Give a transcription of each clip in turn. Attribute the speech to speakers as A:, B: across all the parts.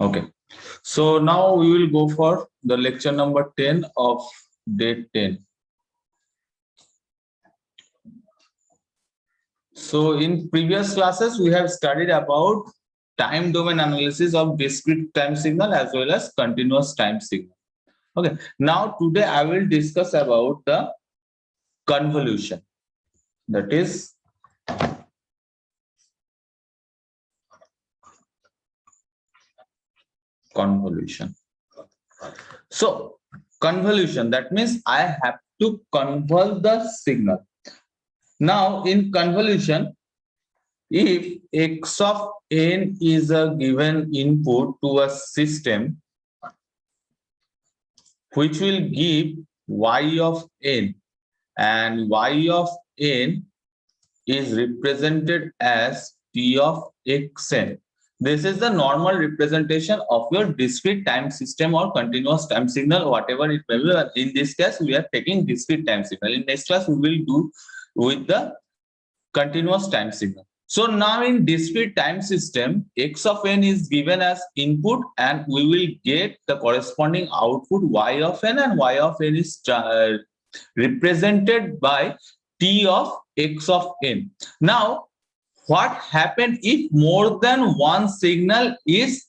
A: Okay. So now we will go for the lecture number 10 of day 10. So in previous classes, we have studied about time domain analysis of discrete time signal as well as continuous time signal. Okay. Now today I will discuss about the convolution. That is convolution. So convolution, that means I have to convolve the signal. Now in convolution, if x of n is a given input to a system which will give y of n, and y of n is represented as t of xn. This is the normal representation of your discrete time system or continuous time signal, whatever it may be. In this case, we are taking discrete time signal. In next class, we will do with the continuous time signal. So now in discrete time system, x of n is given as input and we will get the corresponding output y of n, and y of n is represented by t of x of n. Now, what happens if more than one signal is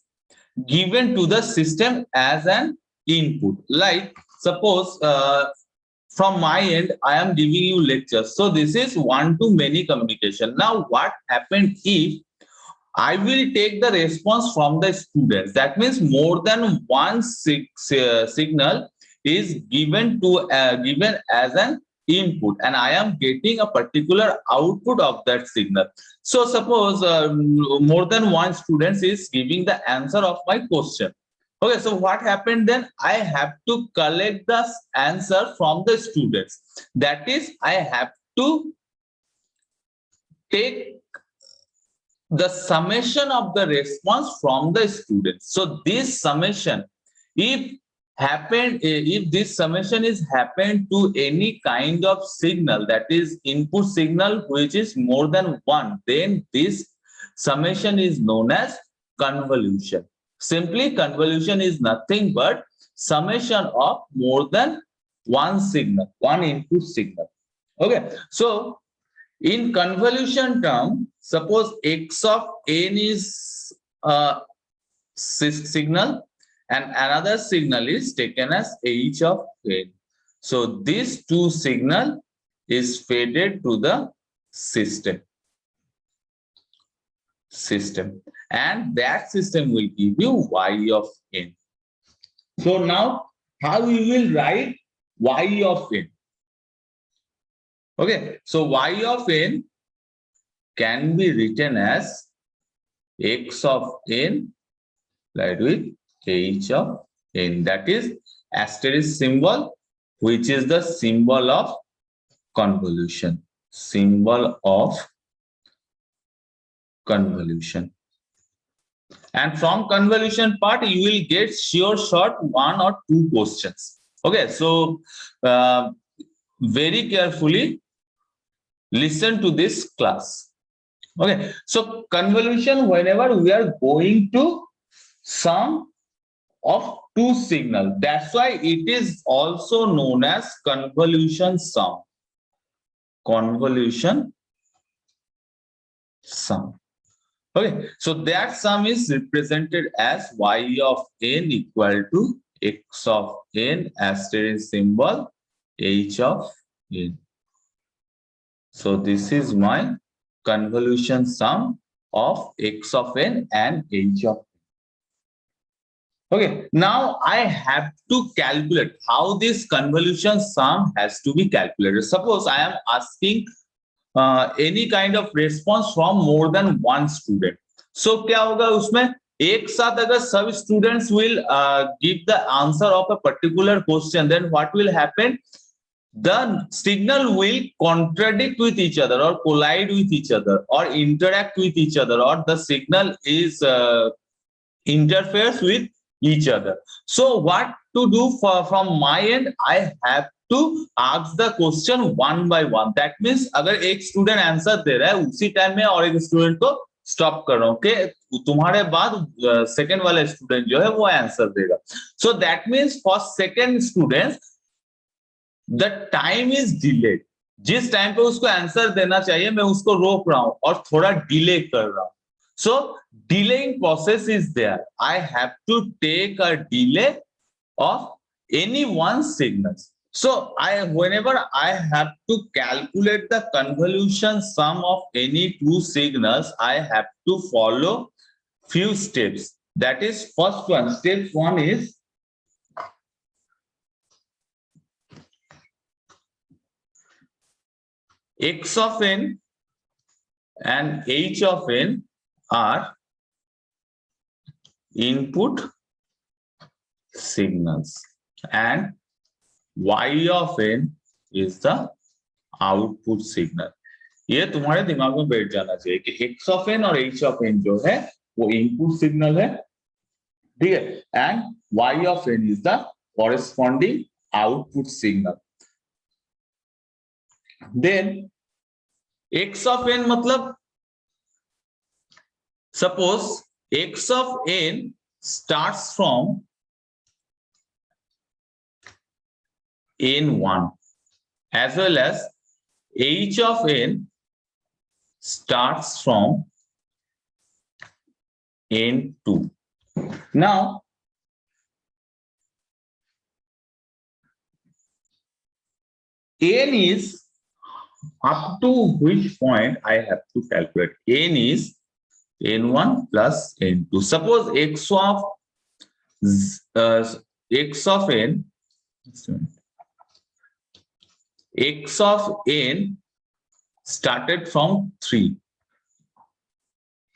A: given to the system as an input? Like suppose from my end, I am giving you lectures. So this is one-to-many communication. Now, what happened if I will take the response from the students? That means more than one signal is given as an input, and I am getting a particular output of that signal. So suppose more than one student is giving the answer of my question. Okay, so what happened then? I have to collect the answer from the students. That is, I have to take the summation of the response from the students. So this summation, if this summation is happened to any kind of signal, that is input signal which is more than one, then this summation is known as convolution. Simply, convolution is nothing but summation of more than one signal, one input signal. Okay, so in convolution term, suppose x of n is a signal and another signal is taken as h of n. So this two signal is fed to the system, and that system will give you y of n. So now how we will write y of n? Okay, so y of n can be written as x of n divided with h of n. That is asterisk symbol, which is the symbol of convolution. Symbol of convolution. And from convolution part, you will get sure short one or two questions. Okay, so very carefully listen to this class. Okay, so convolution, whenever we are going to sum of two signals, that's why it is also known as convolution sum. Convolution sum. Okay, so that sum is represented as y of n equal to x of n asterisk symbol h of n. So this is my convolution sum of x of n and h of n. Okay, now I have to calculate how this convolution sum has to be calculated. Suppose I am asking any kind of response from more than one student. So क्या होगा उसमें एक साथ अगर सब students will give the answer of a particular question, then what will happen? The signal will contradict with each other or collide with each other or interact with each other, or the signal is interferes with each other. So what to do from my end? I have to ask the question one by one. That means अगर एक student answer दे रहा है उसी time में और एक student को stop कर रहा हूँ कि तुम्हारे बाद सेकंड वाला स्टूडेंट जो है वो आंसर देगा. So that means for second student the time is delayed. जिस टाइम पे उसको आंसर देना चाहिए मैं उसको रोक रहा हूं और थोड़ा डिले कर रहा हूं. सो delaying process is there. I have to take a delay of any one signals. So whenever I have to calculate the convolution sum of any two signals, I have to follow few steps. That is first one. Step one is x of n and h of n are input signals and y of n is the output signal. ये तुम्हारे दिमाग में बैठ जाना चाहिए कि x of n और h of n जो है वो इनपुट सिग्नल है, ठीक है, and y of n is the corresponding output signal. Then x of n मतलब suppose x of n starts from n1 as well as h of n starts from n2. Now n is up to which point I have to calculate. N is n1 plus n2. Suppose x of n x of n started from 3,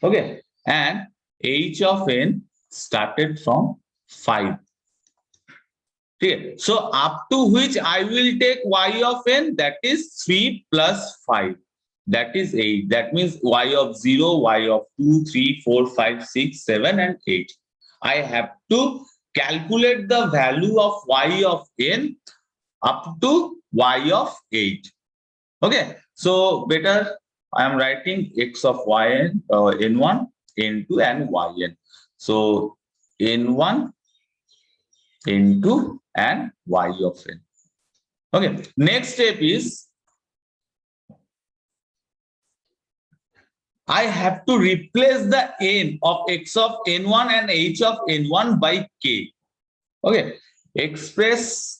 A: okay, and h of n started from 5. Okay, so up to which I will take y of n, that is 3 plus 5, that is 8. That means y of 0, y of 2, 3, 4, 5, 6, 7 and 8. I have to calculate the value of y of n up to y of 8. Okay, so better I am writing x of yn, n1, n2 and yn. So n1, n2 and y of n. Okay, next step is I have to replace the n of x of n1 and h of n1 by k. Okay, express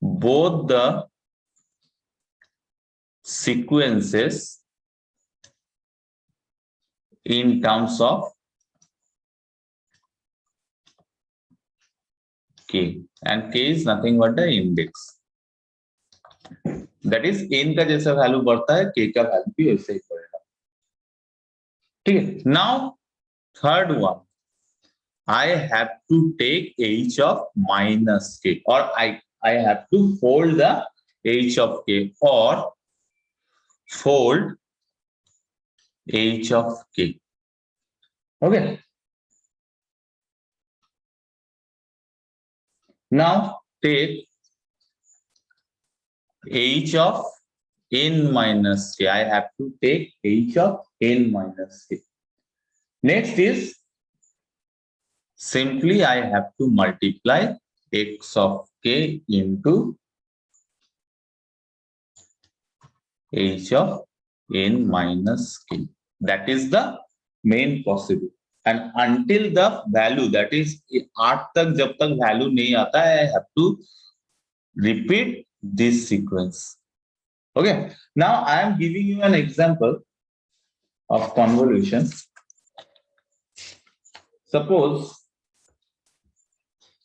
A: both the sequences in terms of k, and k is nothing but the index. That is n का जैसा value बढ़ता है k का value भी वैसे ही बढ़ेगा, ठीक है. Now third one, I have to take h of minus k, or I have to fold the h of k or fold h of k. Okay. Now take h of n minus k. I have to take h of n minus k. Next is simply I have to multiply x of k into h of n minus k. That is the main possible. And until the value, that is 8 तक जब तक value नहीं आता है, I have to repeat this sequence. Okay. Now I am giving you an example of convolution. Suppose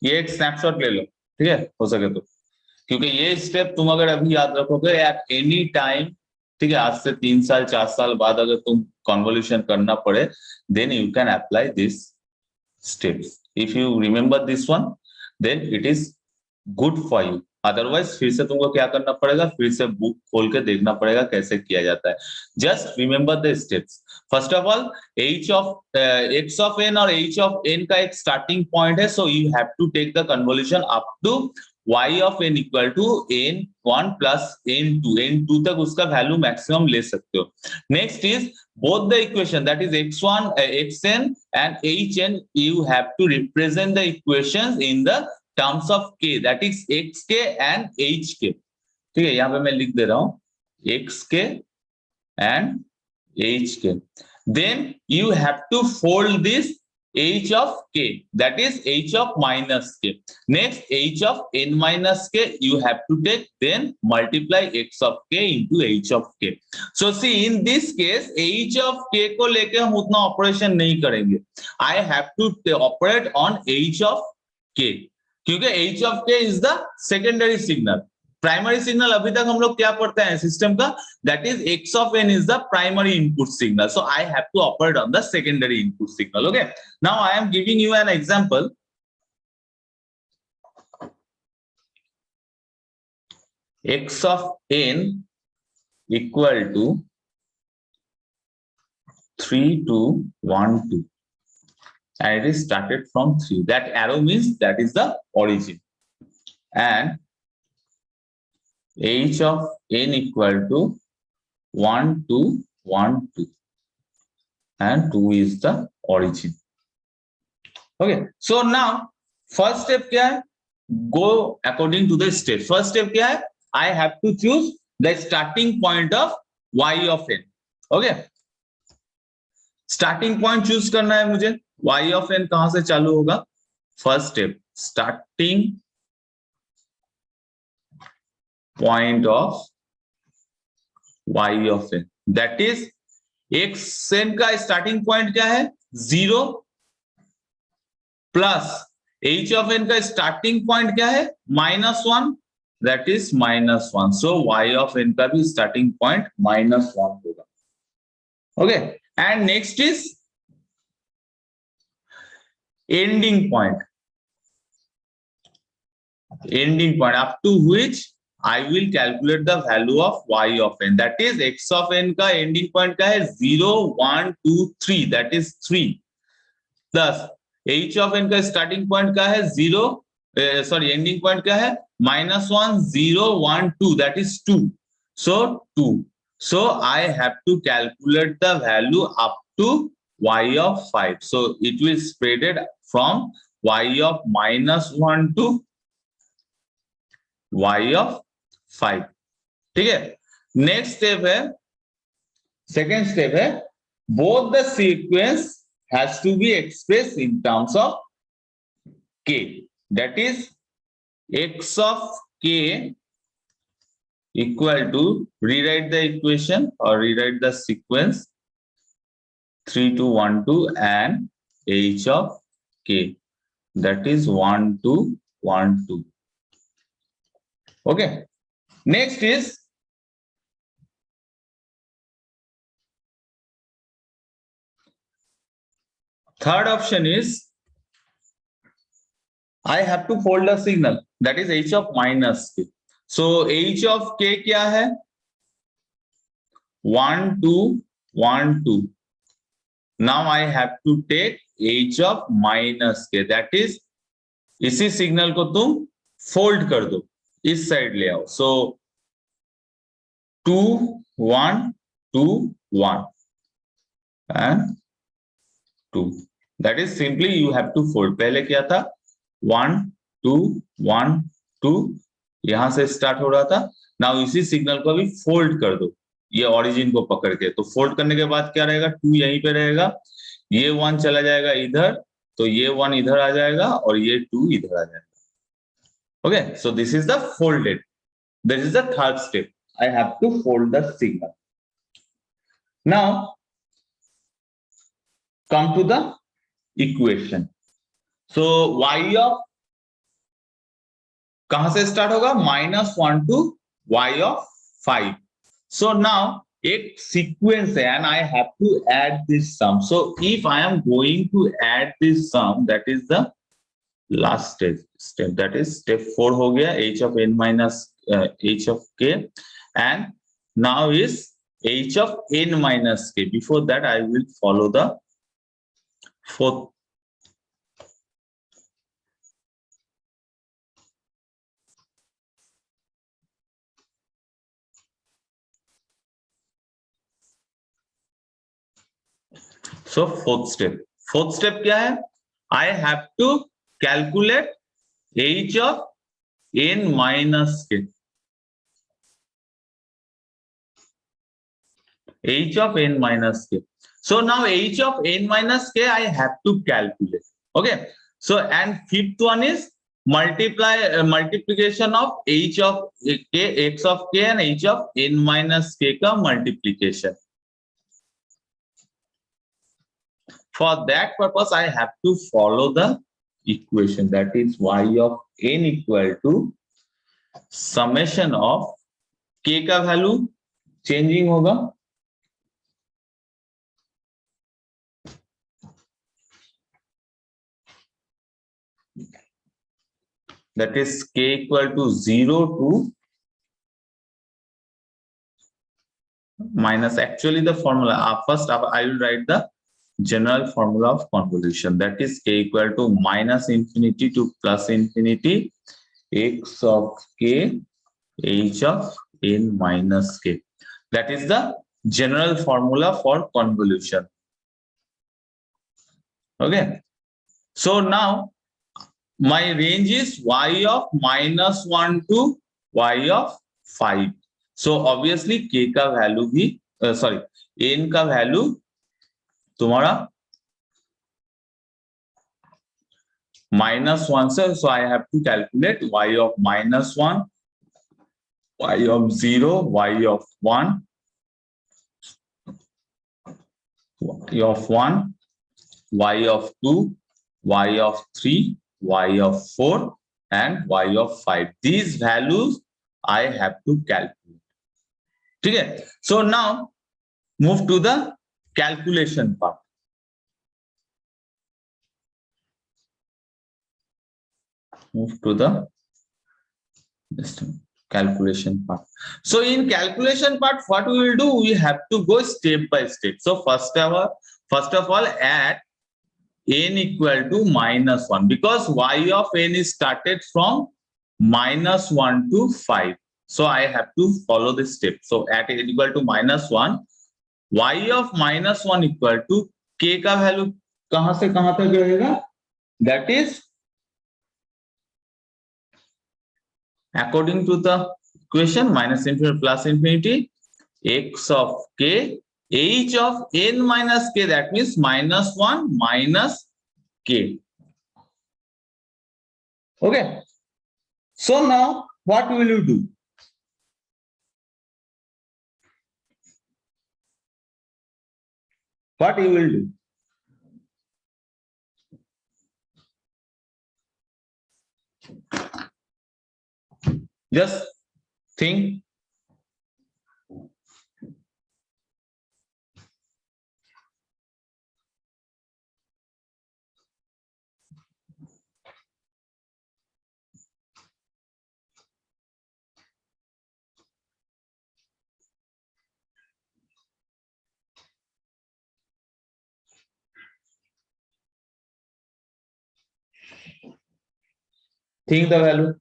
A: ये एक snapshot ले लो, ठीक है, हो सके तो, क्योंकि ये स्टेप तुम अगर अभी याद रखोगे एट एनी टाइम, ठीक है, आज से 3 साल 4 साल बाद अगर तुम कन्वोल्यूशन करना पड़े, then you can apply this steps. If you remember this one, then it is good for you. Otherwise फिर से तुमको क्या करना पड़ेगा, फिर से बुक खोल के देखना पड़ेगा कैसे किया जाता है. Just remember the steps. First of all h of x of n और h of n का एक स्टार्टिंग पॉइंट है, so you have to take the convolution up to y of n equal to n1 plus n2 तक उसका value maximum ले सकते हो. Next is both the equation, that is x1 xn and hn, you have to represent the equations in the terms of k, that is xk and hk. ठीक है, यहाँ पे मैं लिख दे रहा हूं xk and hk. Then you have to fold this h of k, that is h of minus k. Next, h of n minus k you have to take, then multiply x of k into h of k. So see, in this case h of k को लेके हम उतना operation नहीं करेंगे. I have to operate on h of k, क्योंकि h of k is the secondary signal. Primary signal अभी तक हम लोग क्या पढ़ते हैं सिस्टम का, that is x of n is the primary input signal. So I have to operate on the secondary input signal. Okay, now I am giving you an example. X of n equal to 3 to 1 2, and it is started from 3. That arrow means that is the origin, and h of n equal to 1 2 1 2, and 2 is the origin. Okay, so now first step क्या है, go according to the step. First step क्या है, I have to choose the starting point of y of n. Okay, starting point choose करना है मुझे, y of n कहां से चालू होगा. First step, starting point of y of n, that is xn का स्टार्टिंग पॉइंट क्या है 0 प्लस h of n का स्टार्टिंग पॉइंट क्या है -1, that is -1. So y of n का भी स्टार्टिंग पॉइंट -1 होगा. Okay, and next is ending point up to which I will calculate the value of y of n, that is x of n का ending point क्या है 0 1 2 3, that is 3, plus h of n का starting point क्या है 0 ending point क्या है -1 0 1 2, that is 2, so 2. So I have to calculate the value up to y of 5. So it will spread it from y of -1 to y of 5. ठीक है, next step है, second step है, both the sequence has to be express in terms of k, that is x of k equal to, rewrite the equation or rewrite the sequence 3 to 1 2 and h of k, that is 1 2 1 2. Okay, next is third option is I have to fold a signal, that is h of minus k. So h of k क्या है 1 2 1 2. Now I have to take h of minus k, that is इसी signal को तुम fold कर दो, इस side ले आओ. So 2 1 2 1 and 2, that is simply you have to fold. पहले क्या था 1 2 1 2, यहां से स्टार्ट हो रहा था. नाउ इसी सिग्नल को अभी फोल्ड कर दो, ये ओरिजिन को पकड़ के. तो फोल्ड करने के बाद क्या रहेगा 2 यहीं पे रहेगा, ये 1 चला जाएगा इधर, तो ये 1 इधर आ जाएगा और ये 2 इधर आ जाएगा. Okay, so this is the folded. This is the third step. I have to fold the signal. Now come to the equation. So y of कहां से स्टार्ट होगा -1 to y of 5. So now एक sequence है and I have to add this sum. So if I am going to add this sum, that is the last step, that is step 4 हो गया, h of n minus h of k, and now is h of n minus k. Before that I will follow the fourth so fourth step क्या है? I have to calculate h of n minus k. H of n minus k. So now h of n minus k I have to calculate. Okay. So and fifth one is multiplication of h of k, x of k and h of n minus k का multiplication. For that purpose, I have to follow the equation, that is y of n equal to summation of k का value changing होगा, that is k equal to 0 to minus, actually the formula first I will write the general formula of convolution, that is k equal to minus infinity to plus infinity x of k h of n minus k. That is the general formula for convolution. Okay, so now my range is y of -1 to y of 5. So obviously k का value भी n का value तुम्हारा -1 से, so I have to calculate y of -1, y of 0, y of 1, y of 1, y of 2, y of 3, y of 4 and y of 5. These values I have to calculate. Okay, so now move to the calculation part. Move to the calculation part. So in calculation part, what we will do, we have to go step by step. So first of all add n equal to -1, because y of n is started from -1 to 5. So I have to follow this step. So at n equal to -1, y of -1 equal to k का value कहां से कहां तक रहेगा, that is according to the equation minus infinity plus infinity x of k h of n minus k, that means -1 minus k. Okay, so now what will you do? What you will do? Just think. Think the value.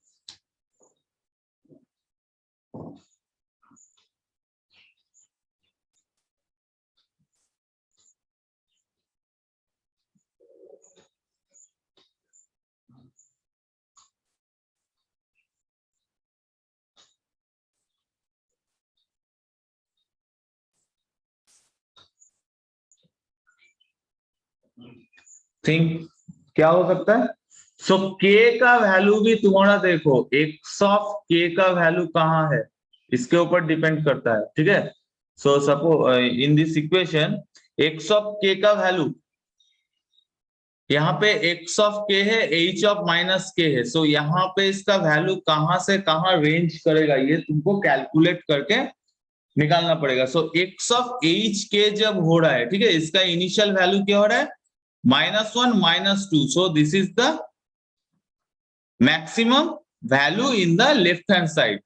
A: Think क्या हो सकता है? सो k का value भी तुम्हारा देखो, x of k का value कहाँ है इसके ऊपर डिपेंड करता है, ठीक है। So suppose in this equation x of k का वैल्यू, यहाँ पे x ऑफ k है, h ऑफ माइनस k है, सो यहाँ पे इसका वैल्यू कहाँ से कहाँ रेंज करेगा ये तुमको कैलकुलेट करके निकालना पड़ेगा। सो x ऑफ h k जब हो रहा है, ठीक है, इसका इनिशियल वैल्यू क्या हो रहा है, -1 -2, so this is the maximum value in the left hand side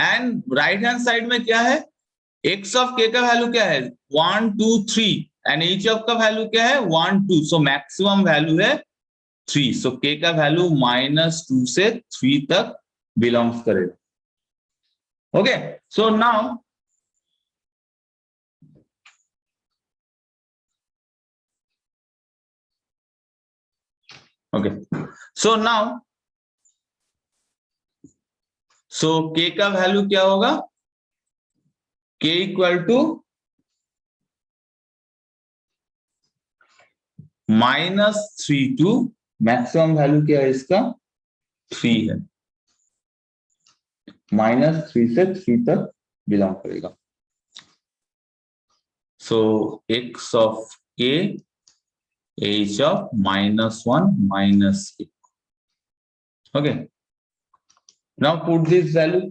A: and right hand side में क्या है, x of k का वैल्यू क्या है 1 2 3 and h of का वैल्यू क्या है 1 2, so maximum वैल्यू है 3, so k का वैल्यू -2 से 3 तक बिलोंग्स करेगा। Okay, so now okay, so now k का वैल्यू क्या होगा? k equal to -3 to maximum value क्या है इसका? 3 है, -3 से 3 तक बिलोंग करेगा. सो x of k h of -1 -k. Okay, now put this value.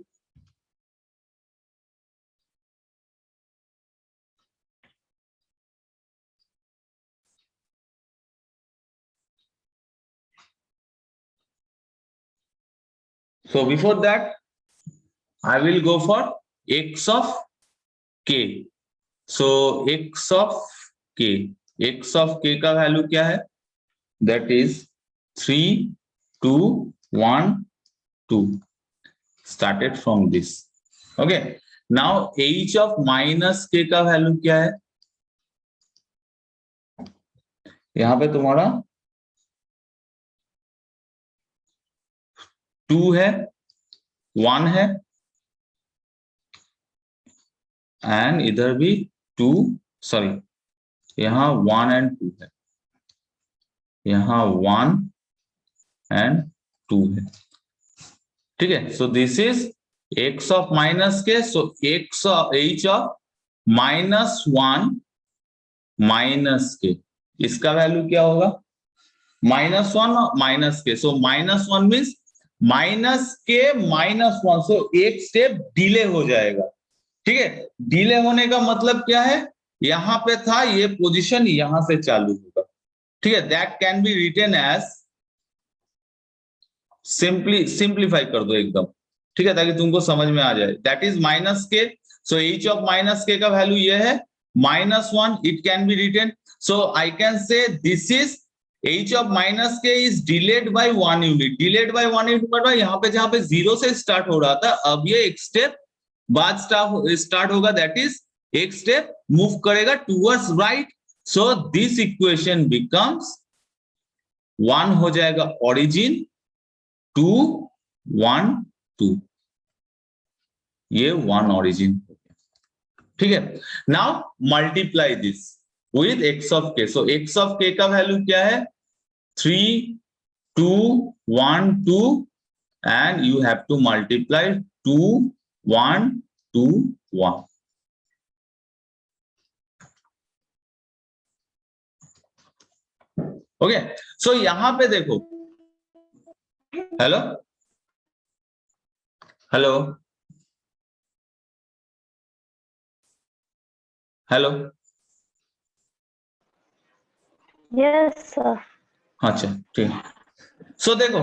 A: So before that, I will go for x of k. So x of k का value क्या है? That is 3 2 1 2. Started from this. Okay. Now h of -k का value क्या है? यहाँ पे तुम्हारा 2 है, 1 है, एंड इधर भी 2, सॉरी यहाँ 1 एंड 2 है, यहाँ 1 एंड 2 है. ठीक है, so this is x of -k. So h of -1 -k, इसका वैल्यू क्या होगा? -1 -k. सो -1 मीन्स -k -1, सो एक स्टेप डिले हो जाएगा. ठीक है, डिले होने का मतलब क्या है? यहां पे था, ये पोजीशन यहां से चालू होगा. ठीक है, that can be written as, simplify कर दो एकदम. ठीक है, ताकि तुमको समझ में आ जाए. That is -k. So h of -k का वैल्यू ये है -1. It can be written, so I can say this is h of -k is delayed by 1 unit. delayed by 1 unit मतलब यहाँ पे जहां पे 0 से स्टार्ट हो रहा था, अब ये एक स्टेप बाद स्टार्ट होगा. दैट इज एक स्टेप मूव करेगा towards right. So this equation becomes 1 हो जाएगा ओरिजिन, 2 1 2, ये 1 ओरिजिन हो गया. ठीक है, now multiply this with x of k. So x of k का वैल्यू क्या है? 3 2 1 2, and you have to multiply 2 1 2 1. Okay, सो यहां पे देखो, hello hello hello,
B: yes sir.
A: अच्छा ठीक है. सो देखो,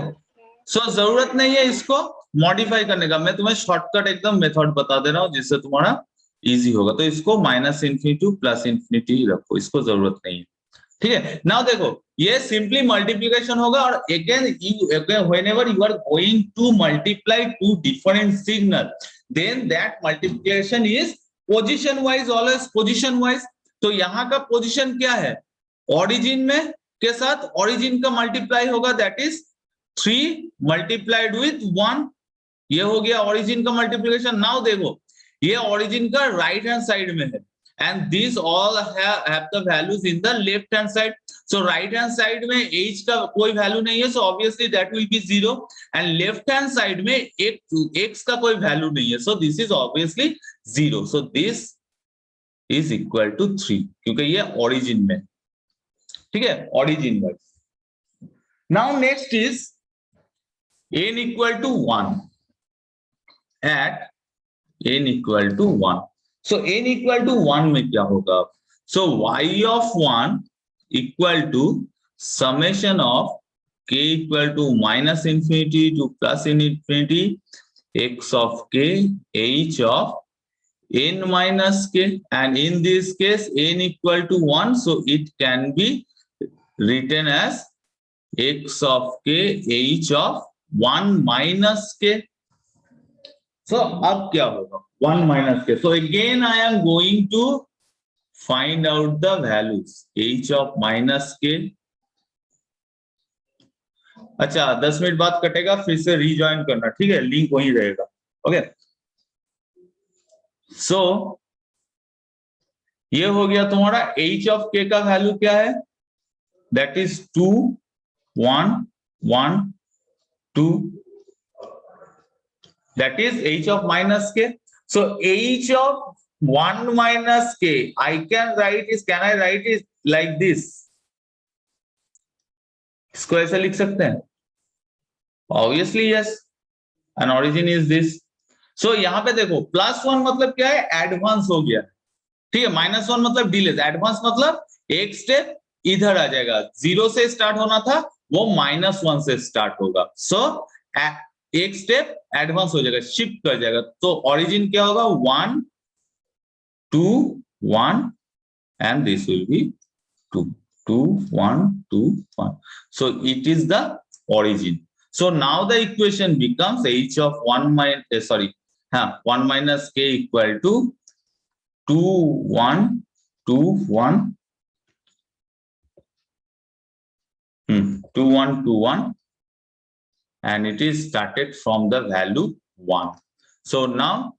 A: सो जरूरत नहीं है इसको मॉडिफाई करने का. मैं तुम्हें शॉर्टकट एकदम मेथड बता दे रहा हूं जिससे तुम्हारा इजी होगा. तो इसको -∞ टू +∞ ही रखो, इसको जरूरत नहीं है. ठीक है, नाउ देखो, ये सिंपली मल्टीप्लिकेशन होगा. और again whenever you are going to multiply two different signal, then that multiplication is position wise, always position wise. तो यहाँ का पोजीशन क्या है? ओरिजिन में के साथ ओरिजिन का मल्टीप्लाई होगा, दैट इज 3 मल्टीप्लाइड विथ 1. ये हो गया ओरिजिन का मल्टीप्लिकेशन. नाउ देखो, ये ओरिजिन का राइट हैंड साइड में है, and these all have the values in the left hand side. So right hand side में h का कोई वैल्यू नहीं है, so obviously that will be 0. and left hand side में x का कोई वैल्यू नहीं है, so this is obviously 0. so this is equal to 3 क्योंकि ये ओरिजिन में. ठीक है, origin wise. Now next is n equal to 1 at n equal to 1. So n equal to 1 में क्या होगा? So y of 1 equal to summation of k equal to -infinity to +infinity x of k h of n minus k, and in this case n equal to 1, so it can be written as x of k h of 1 minus k. So अब क्या होगा? 1 minus k. So again I am going to find out the values. h of minus k, अच्छा 10 minute बाद कटेगा, फिर से rejoin करना, ठीक है, लिंक वहीं रहेगा। ओके, सो ये हो गया तुम्हारा h ऑफ k का वैल्यू क्या है, that is 2 1 1 2, that is h of minus k. So h of 1 minus k, can I write it like this? इसको ऐसे लिख सकते हैं? Obviously yes, and origin is this. So यहाँ पे देखो +1 मतलब क्या है, एडवांस हो गया, ठीक है, -1 मतलब डिले, एडवांस मतलब एक स्टेप इधर आ जाएगा, 0 से स्टार्ट होना था वो -1 से स्टार्ट होगा, सो एक स्टेप एडवांस हो जाएगा, शिफ्ट कर जाएगा, तो ओरिजिन क्या होगा 1 2 1 and this will be 2 2 1 2 1, so it is the origin. So now the equation becomes h of 1 minus k equal to 2 1 2 1 2 1 2 1, and it is started from the value 1. So now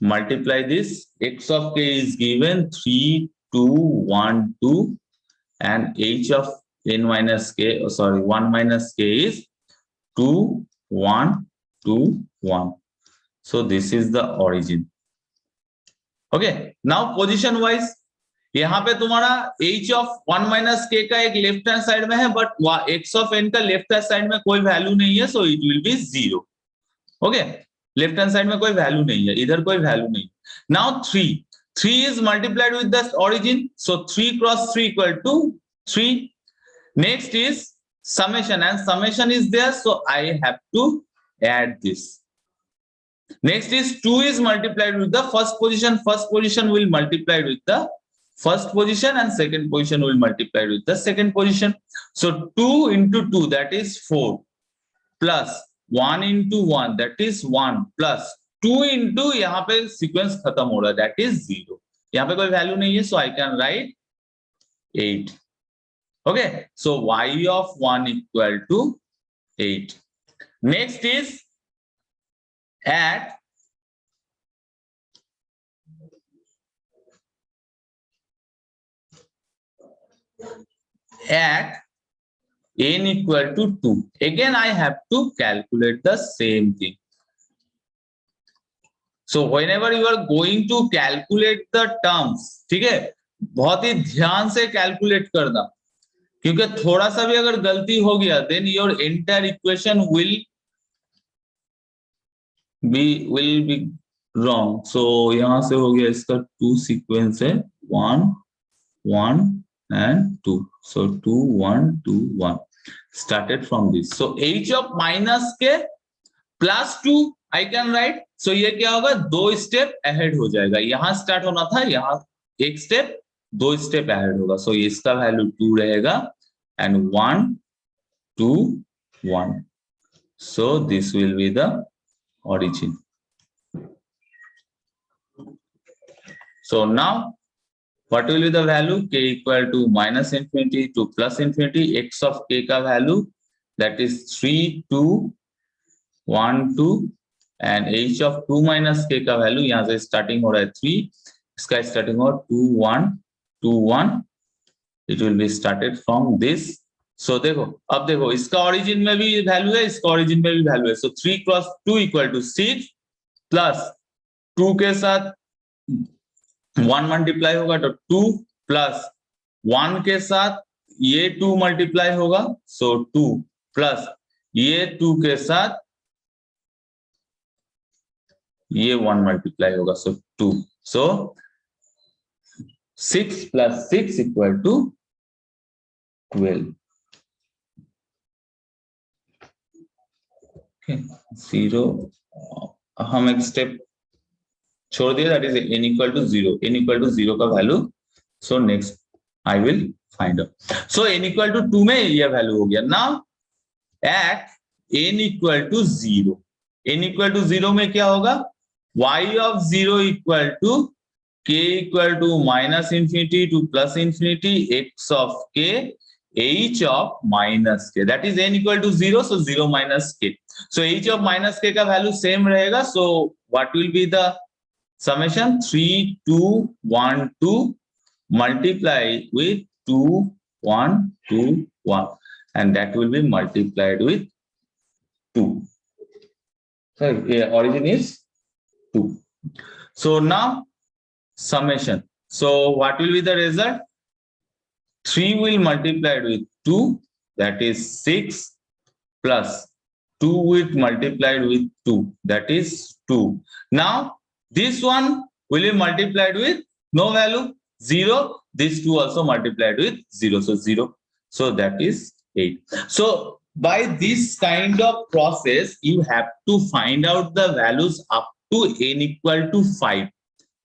A: multiply this, x of k is given 3 2 1 2, and h of n minus k, 1 minus k is 2 1 2 1. So this is the origin. Okay, now position wise यहाँ पे तुम्हारा h of 1 minus k का एक left hand side में है, but x of n का left hand side में कोई वैल्यू नहीं है, so it will be 0. Okay, left hand side में कोई वैल्यू नहीं है, इधर कोई वैल्यू नहीं. Now 3 is multiplied with the origin, so 3 cross 3 equal to 3. Next is summation, and summation is there, so I have to add this. Next is 2 is multiplied with the first position will multiply with the first position, and second position will multiply with the second position. So 2 into 2, that is 4, plus 1 into 1, that is 1, plus 2 into यहाँ पे sequence खत्म हो रहा है, that is 0. यहाँ पे कोई value नहीं है, so I can write 8. Okay, so y of 1 equal to 8. Next is at n equal to 2. Again I have to calculate the same thing. So whenever you are going to calculate the terms, ठीक है, बहुत ही ध्यान से calculate करना, क्योंकि थोड़ा सा भी अगर गलती हो गया then your entire equation will be wrong. So यहां से हो गया, इसका 2 सीक्वेंस है, 1 1 and 2, so 2 1 2 1 started from this. So h of minus k plus 2 I can write, so ये क्या होगा, 2 स्टेप अहेड हो जाएगा, यहां स्टार्ट होना था, यहां एक स्टेप 2 स्टेप अहेड होगा, so इसका वैल्यू 2 रहेगा, and 1 2 1, so this will be the origin. So now what will be the value, k equal to minus infinity to plus infinity, x of k का value that is 3 2 1 2, and h of 2 minus k का value यहाँ से starting हो रहा है 3, इसका starting हो 2 1 2 1, it will be started from this. So देखो, अब देखो इसका ओरिजिन में भी वैल्यू है, इसका ओरिजिन में भी वैल्यू है, so 3 cross 2 equal to 6, plus 2 के साथ 1 मल्टीप्लाई होगा तो 2, प्लस 1 के साथ ये 2 मल्टीप्लाई होगा, सो 2, प्लस ये 2 के साथ ये 1 मल्टीप्लाई होगा, सो 2, सो 6 plus 6 equal to 12. Okay, 0 हम एक स्टेप छोड़ दिया, that is n equal to 0, n equal to 0 का value, so next I will find out. So n equal to 2 में ये वैल्यू हो गया. Now at n equal to 0, n equal to 0 में क्या होगा, y of 0 equal to k equal to minus infinity to plus infinity x of k h of minus k, that is n equal to 0, so 0 minus k. So h of minus k का value same रहेगा, so what will be the summation? 3 2 1 2 multiply with 2 1 2 1, and that will be multiplied with 2. So origin is 2. So now summation. So what will be the result? 3 will multiplied with 2, that is 6, plus 2 with multiplied with 2, that is 2. Now this one will be multiplied with no value, 0. This 2 also multiplied with 0, so 0. So that is 8. So by this kind of process, you have to find out the values up to n equal to 5.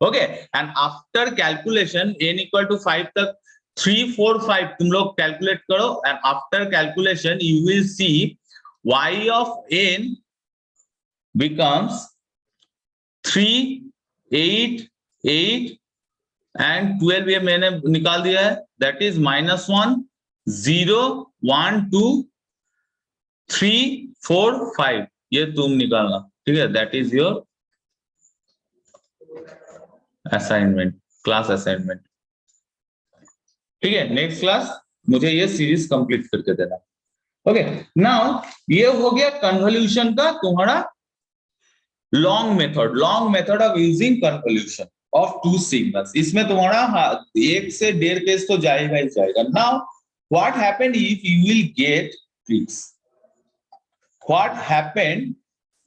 A: Okay, and after calculation n equal to 5 तक 3 4 5 तुम लोग calculate करो, and after calculation you will see y of n becomes 3 8 8 and 12 ये मैंने निकाल दिया है, that is -1 0 1 2 3 4 5, ये तुम निकालना, ठीक है, that is your assignment, class assignment, ठीक है। नेक्स्ट क्लास मुझे ये सीरीज कंप्लीट करके देना। ओके, नाउ ये हो गया कन्वोल्यूशन का तुम्हारा long method of using convolution of two signals. इसमें तुम्हारा 1 से 1.5 पेज तो जाएगा ही जाएगा। Now what happened if you will get tricks, what happened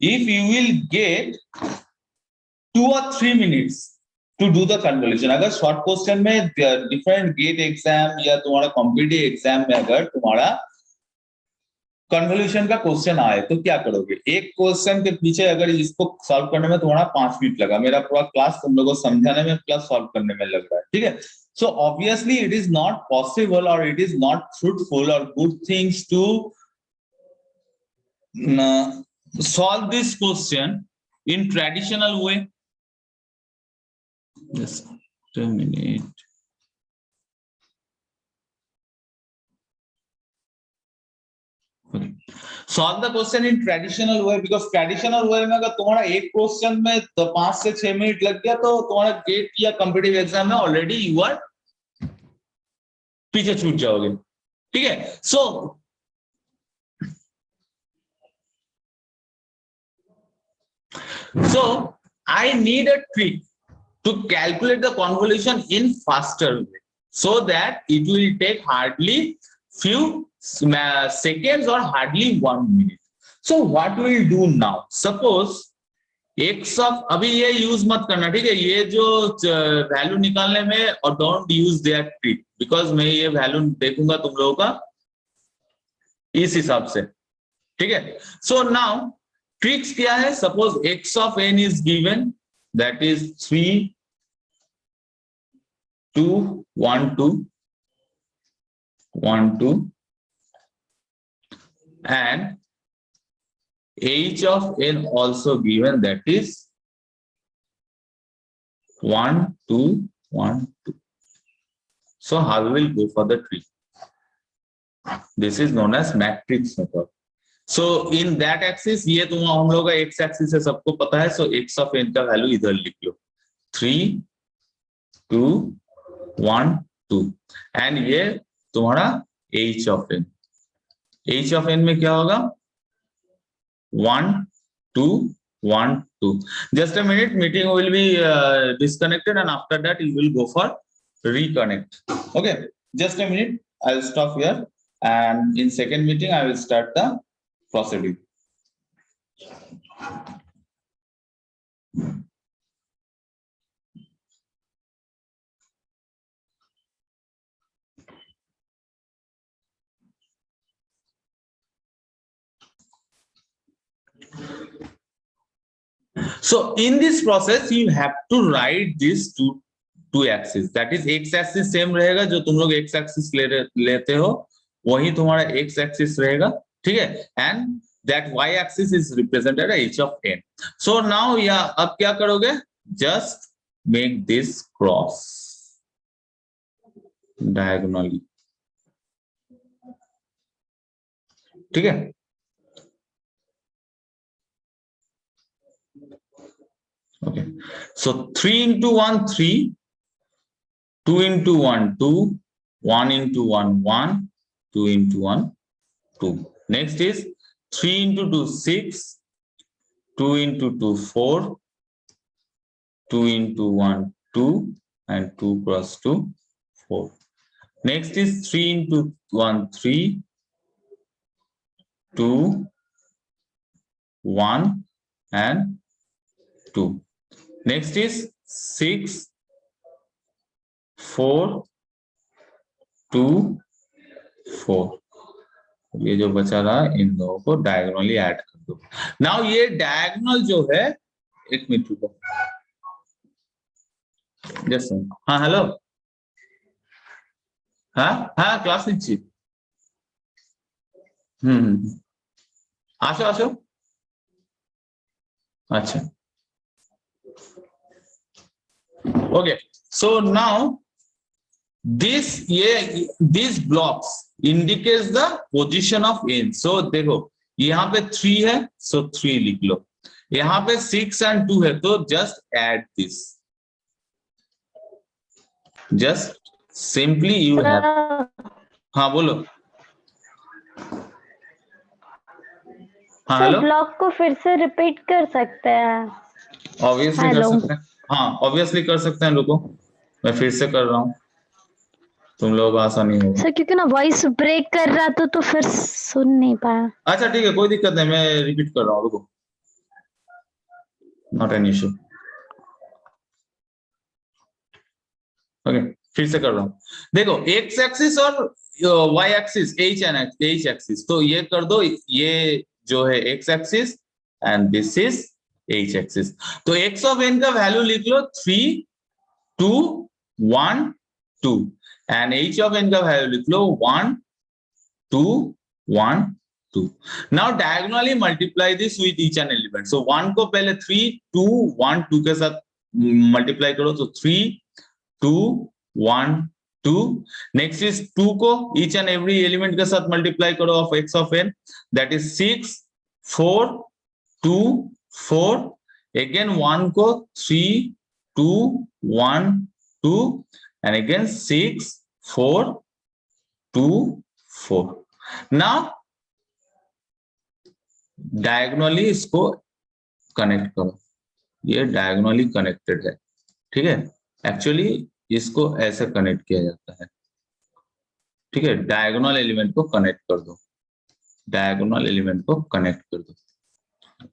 A: if you will get 2 or 3 minutes to do the convolution। अगर शॉर्ट क्वेश्चन में different gate exam या तुम्हारा कॉम्पिटिटिव एग्जाम में अगर तुम्हारा कन्वोल्यूशन का क्वेश्चन आए तो क्या करोगे? एक क्वेश्चन के पीछे अगर इसको सॉल्व करने में तुम्हारा 5 मिनट लगा, मेरा पूरा क्लास तुम लोगों को समझाने में प्लस सॉल्व करने में लग रहा है, ठीक है। So obviously it is not possible और इट इज नॉट फ्रूटफुल और good things to solve this question in traditional way। Just a minute। Okay. Solve the question in traditional way because traditional way में अगर तुम्हारा एक question में तो 5 से 6 minute लग गया तो तुम्हारा गेट या कॉम्पिटिटिव एग्जाम में ऑलरेडी यू आर पीछे छूट जाओगे, ठीक है। So I need a trick to calculate the convolution in faster way so that it will take hardly few seconds or hardly 1 minute। So what we will do now, suppose x of, अभी ये use मत करना, ठीक है, ये जो value निकालने में, और don't use their trick because मैं ये वैल्यू देखूंगा तुम लोगों का इस हिसाब से, ठीक है। सो नाउ ट्रिक्स क्या है? Suppose x of n is given, that is 3 2 1 2 1 2 and h of n also given, that is 1 2 1 2। So how we will go for the trick? This is known as matrix method। So in that axis, ये तुम हम लोग का x axis है, सबको पता है। So x of n का वैल्यू इधर लिख लो 3 2 1 2 एंड ये तुम्हारा h of n। h of n में क्या होगा? 1 2 1 2। Just a minute, meeting will be disconnected and after that you will go for reconnect। Okay, just a minute, I'll stop here and in second meeting I will start the procedure। So in this process you have to write these two axes, that is x axis same रहेगा, जो तुम लोग x axis लेते हो वही तुम्हारा x axis रहेगा, ठीक है, and that y axis is represented as h of n। So now yeah, अब क्या करोगे? Just make this cross diagonally, ठीक है। Okay, so 3 into 1 3, 2 into 1 2, 1 into 1 1, 2 into 1 2. Next is 3 into 2 6, 2 into 2 4, 2 into 1 2, and 2 cross 2 4. Next is 3 into 1 3, 2 1 and 2. Next is 6 4 2 4. ये जो बचा रहा इन दोनों को डायगोनली ऐड कर दो। नाउ ये डायगोनल जो है, एक मिनट रुको, जस्ट हाँ हेलो, हाँ हाँ क्लास নিচ্ছি। আসো আসো, আচ্ছা। Okay, so now these blocks indicates the position of n. So देखो यहाँ पे 3 है, so 3 लिख लो, यहाँ पे 6 and 2 है, तो just add this, just simply you have, हाँ बोलो, हाँ हेलो,
B: ब्लॉक को फिर से रिपीट कर सकते हैं?
A: ऑब्वियसली कर सकते हैं, हाँ ऑब्वियसली कर सकते हैं लोगों, मैं फिर से कर रहा हूँ, तुम लोगों को आसानी होगा
B: सर, क्योंकि ना वॉइस ब्रेक कर रहा तो फिर सुन नहीं पाया।
A: अच्छा ठीक है, कोई दिक्कत नहीं, मैं रिपीट कर रहा हूँ, रुको, नॉट एन इश्यू। ओके, फिर से कर रहा हूँ, देखो एक्स एक्सिस और वाई एक्सिस, एच एक्सिस, तो ये कर दो, ये जो है X axis and this is H axis. तो एक्स ऑफ एन का वैल्यू लिख लो 3 2 1 2 एंड एच ऑफ एन का वैल्यू लिख लो 1 2 1 2। Now diagonally multiply this with each N element. So 1 को पहले 3 2 1 2 के साथ मल्टीप्लाई करो, तो 3 2 1 2। नेक्स्ट इज 2 को ईच एंड एवरी एलिमेंट के साथ मल्टीप्लाई करो of x of n, that is 6 4 2 4। Again 1 को 3 2 1 2 एंड अगेन 6 4 2 4। नाउ डायगोनली इसको कनेक्ट करो, ये डायगोनली कनेक्टेड है, ठीक है। एक्चुअली इसको ऐसे कनेक्ट किया जाता है, ठीक है, डायगोनल एलिमेंट को कनेक्ट कर दो, डायगोनल एलिमेंट को कनेक्ट कर दो,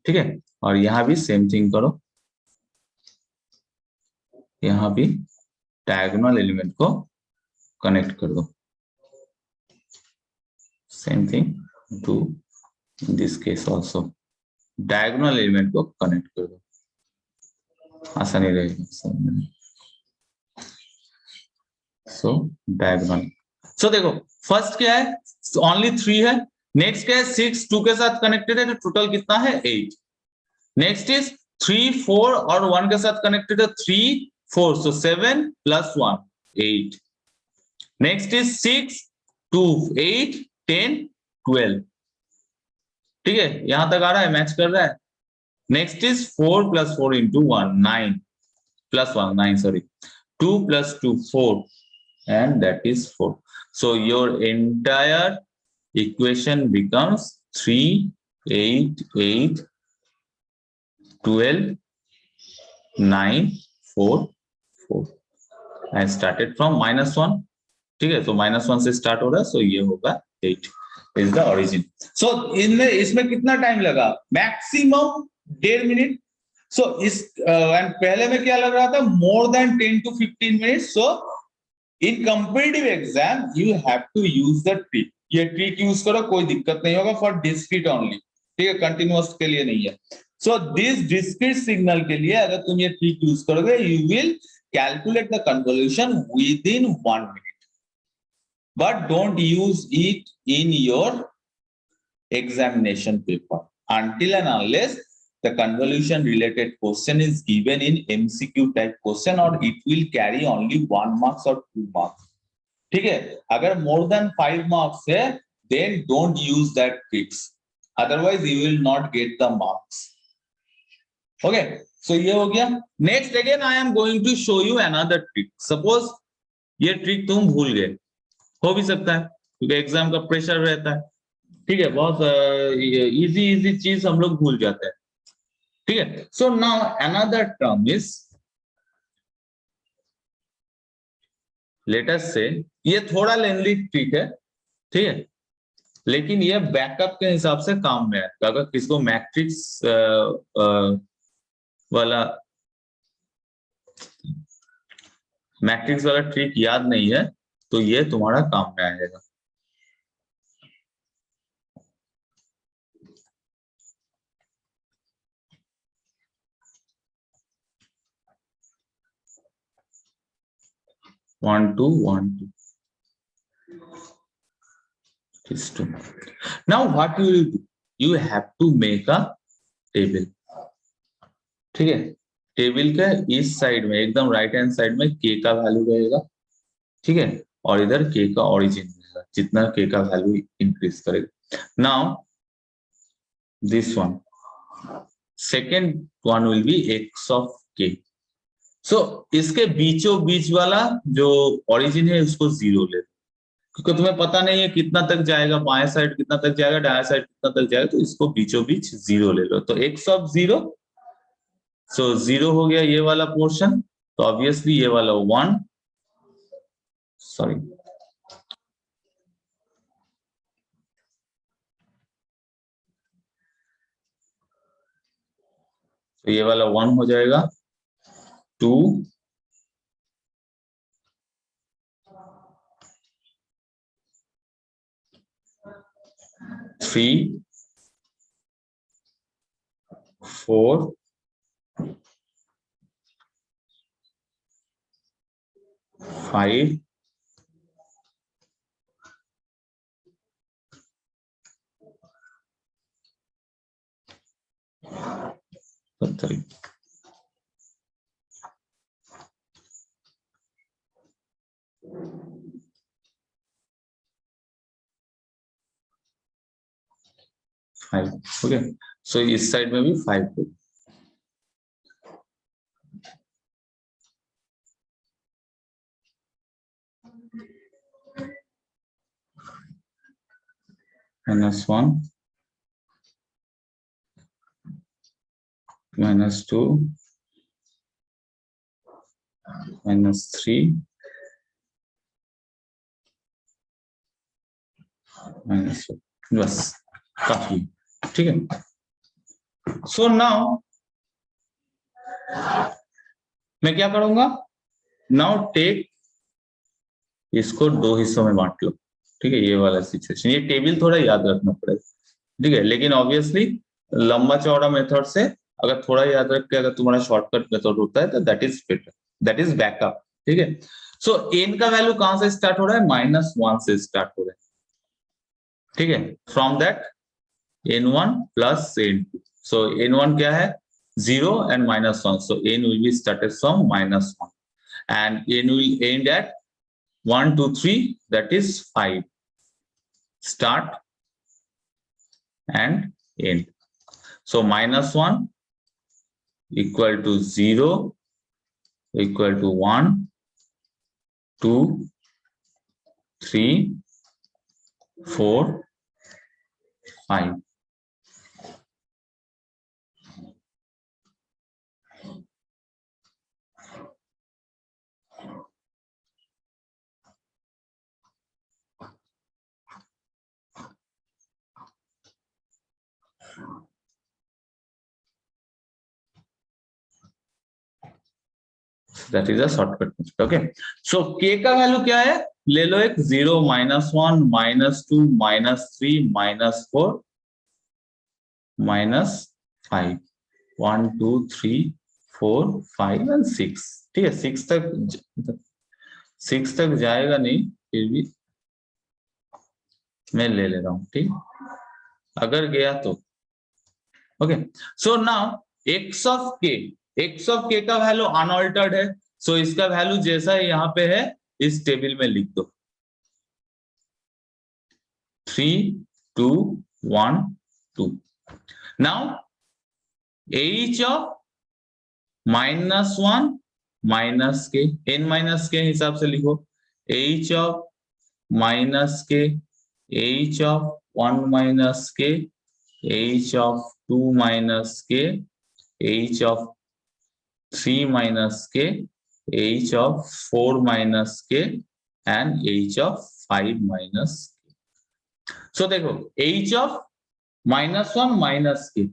A: ठीक है। और यहां भी सेम थिंग करो, यहां भी डायगोनल एलिमेंट को कनेक्ट कर दो, same thing do in this case also, diagonal element को कनेक्ट कर दो, आसानी रहेगी समझने में। सो डायगोनल, सो देखो फर्स्ट क्या है, ओनली 3 है, नेक्स्ट क्या है 6 2 के साथ कनेक्टेड है, तो टोटल कितना है 8। नेक्स्ट इज 3 4 और 1 के साथ कनेक्टेड है 3 4, सो 7 + 1 8। नेक्स्ट इज 6 2 8 10 12, ठीक है, यहां तक आ रहा है, मैच कर रहा है। Next is 4 + 4 × 1 9 + 1 9, sorry 2 + 2 4, and that is 4. So your entire equation becomes 3 8 8 12 9 4 4। I started from -1, ठीक है, तो -1 से स्टार्ट हो रहा है, सो ये होगा 8 is the origin. So इसमें कितना टाइम लगा, मैक्सिमम 1.5 मिनट। सो इस एंड पहले में क्या लग रहा था, more than 10 to 15 minutes. So in competitive exam you have to use the trick, ये ट्रिक यूज करो, कोई दिक्कत नहीं होगा, फॉर डिस्क्रीट ओनली, ठीक है, कंटिन्यूअस के लिए नहीं है। सो दिस डिस्क्रीट सिग्नल के लिए अगर तुम ये ट्रिक यूज करोगे, you will calculate the convolution with in 1 minute, but don't use it in your examination paper until and unless the convolution related question is given in MCQ type question, or it will carry only 1 marks or 2 marks, ठीक है। अगर more than 5 marks है, then don't use that tricks, otherwise you will not get the marks. Okay, so ये हो गया. Next again I am going to show you another trick. Suppose ये trick तुम भूल गए, हो भी सकता है क्योंकि एग्जाम का प्रेशर रहता है. ठीक है, बहुत इजी इजी चीज हम लोग भूल जाते हैं. ठीक है, so now another term is, let us से, ये थोड़ा लेंथी ट्रिक है. ठीक है, लेकिन ये बैकअप के हिसाब से काम में है. अगर किसको मैट्रिक्स वाला ट्रिक याद नहीं है तो ये तुम्हारा काम में आएगा. One two one two. Is two. Now what you will do? You have to make a table. ठीक है, टेबल के इस साइड में एकदम राइट हैंड साइड में के का वैल्यू रहेगा. ठीक है, और इधर के का ओरिजिन रहेगा, जितना के का वैल्यू इंक्रीज करेगा. Now this one, second one will be x of के. सो इसके बीचों बीच वाला जो ओरिजिन है उसको जीरो ले, क्योंकि तुम्हें पता नहीं है कितना तक जाएगा, बाएं साइड कितना तक जाएगा, दाएं साइड कितना तक जाएगा, तो इसको बीचों बीच जीरो ले लो. तो X of zero, so zero हो गया ये वाला पोर्शन, तो ऑब्वियसली ये वाला वन, सॉरी तो ये वाला वन हो जाएगा. 2 3 4 5 3. ओके, सो इस साइड में भी 5 -1 -2 -3 -4. बस काफी. ठीक है, सो नाउ मैं क्या करूंगा, नाउ टेक, इसको दो हिस्सों में बांट लो. ठीक है, ये वाला सिचुएशन, ये टेबल थोड़ा याद रखना पड़ेगा. ठीक है, लेकिन ऑब्वियसली लंबा चौड़ा मेथड से अगर थोड़ा याद रख के अगर तुम्हारा शॉर्टकट मेथड होता है तो that is better, that is backup. ठीक है, सो एन का वैल्यू कहां से स्टार्ट हो रहा है, -1 से स्टार्ट हो रहा है. ठीक है, from that n1 plus n2. So n1 क्या है, 0 and -1, so n will be started from -1 and n will end at 1 2 3, that is 5. Start and end. So -1 equal to 0 equal to 1 2 3 4 5. That is a shortcut method. Okay, so k का value क्या है, ले लो एक 0 -1 -2 -3 -4 -5 1 2 3 4 5 and 6. ठीक है, 6 तक जाएगा नहीं, फिर भी मैं ले ले रहा हूं. ठीक, अगर गया तो okay. So now x of k का वैल्यू अनऑल्टर्ड है, सो इसका वैल्यू जैसा यहाँ पे है इस टेबल में लिख दो. 3, 2, 1, 2. Now h of -1 minus k, n minus k हिसाब से लिखो, h of minus k, h of 1 minus k, h of 2 minus k, h of 3 minus k, h of 4 minus k and h of 5 minus k. So देखो h of -1 minus k,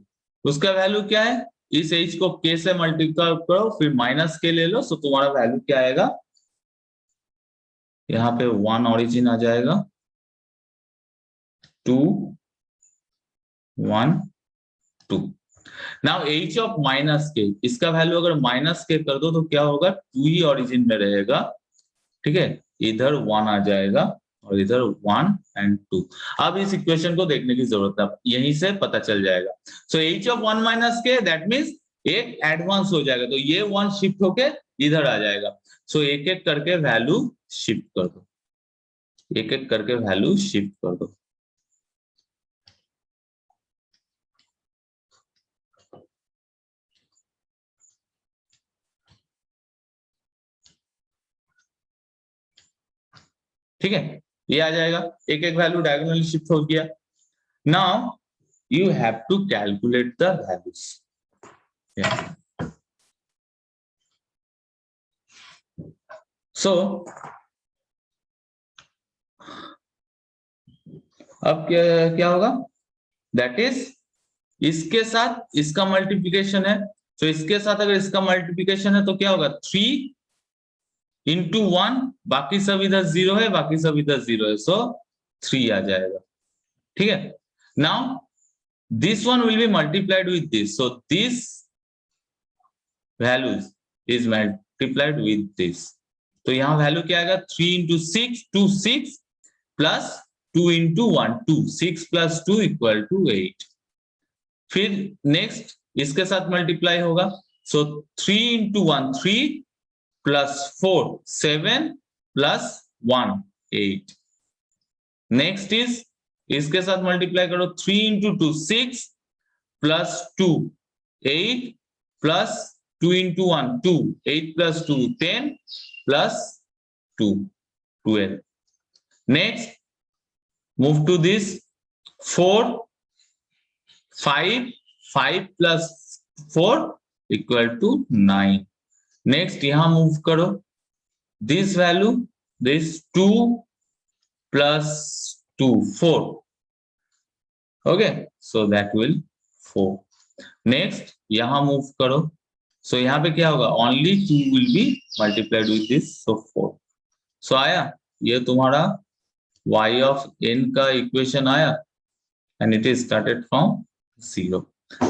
A: उसका value क्या है? इस h को k से multiply करो, फिर minus k ले लो, सो तुम्हारा वैल्यू क्या आएगा? यहाँ पे 1 ऑरिजिन आ जाएगा, 2, 1, 2. Now h of minus k, इसका वैल्यू अगर माइनस k कर दो तो क्या होगा? 2 ही ऑरिजिन में रहेगा, ठीक है, इधर 1 आ जाएगा और इधर 1 and 2. अब इस इक्वेशन को देखने की जरूरत है, यहीं से पता चल जाएगा. सो h of 1 minus k, that means एक एडवांस हो जाएगा, तो ये 1 शिफ्ट होके इधर आ जाएगा. सो एक एक करके वैल्यू शिफ्ट कर दो, एक एक करके वैल्यू शिफ्ट कर दो. ठीक है, ये आ जाएगा, एक एक वैल्यू डायगोनली शिफ्ट हो गया. Now you have to calculate the values. So अब क्या होगा? दैट इज इसके साथ इसका मल्टीप्लिकेशन है, तो इसके साथ अगर इसका मल्टीप्लिकेशन है तो क्या होगा? 3 into 1, बाकी सब इधर 0 है, बाकी सब इधर 0 है, सो 3 आ जाएगा. ठीक है, now this one will be multiplied with this, so this values is multiplied with this. तो यहाँ वैल्यू क्या आएगा? 3 into 6, 2 6 plus 2 into 1 2, 6 plus 2 equal to 8. फिर नेक्स्ट इसके साथ मल्टीप्लाई होगा, सो 3 into 1 3 plus 4 7 plus 1 8. Next is इसके साथ मल्टीप्लाई करो, 3 into 2 6 plus 2 8 plus 2 into 1 2, 8 plus 2 10 plus 2 12. Next move to this 4 5 5 plus 4 equal to 9. Next यहाँ मूव करो, this value, this 2 plus 2 4. Okay, so that will 4. Next यहाँ move करो, so यहाँ पे क्या होगा? Only 2 will be multiplied with this, so 4. So आया, ये तुम्हारा y of n का इक्वेशन आया, and it is started from 0.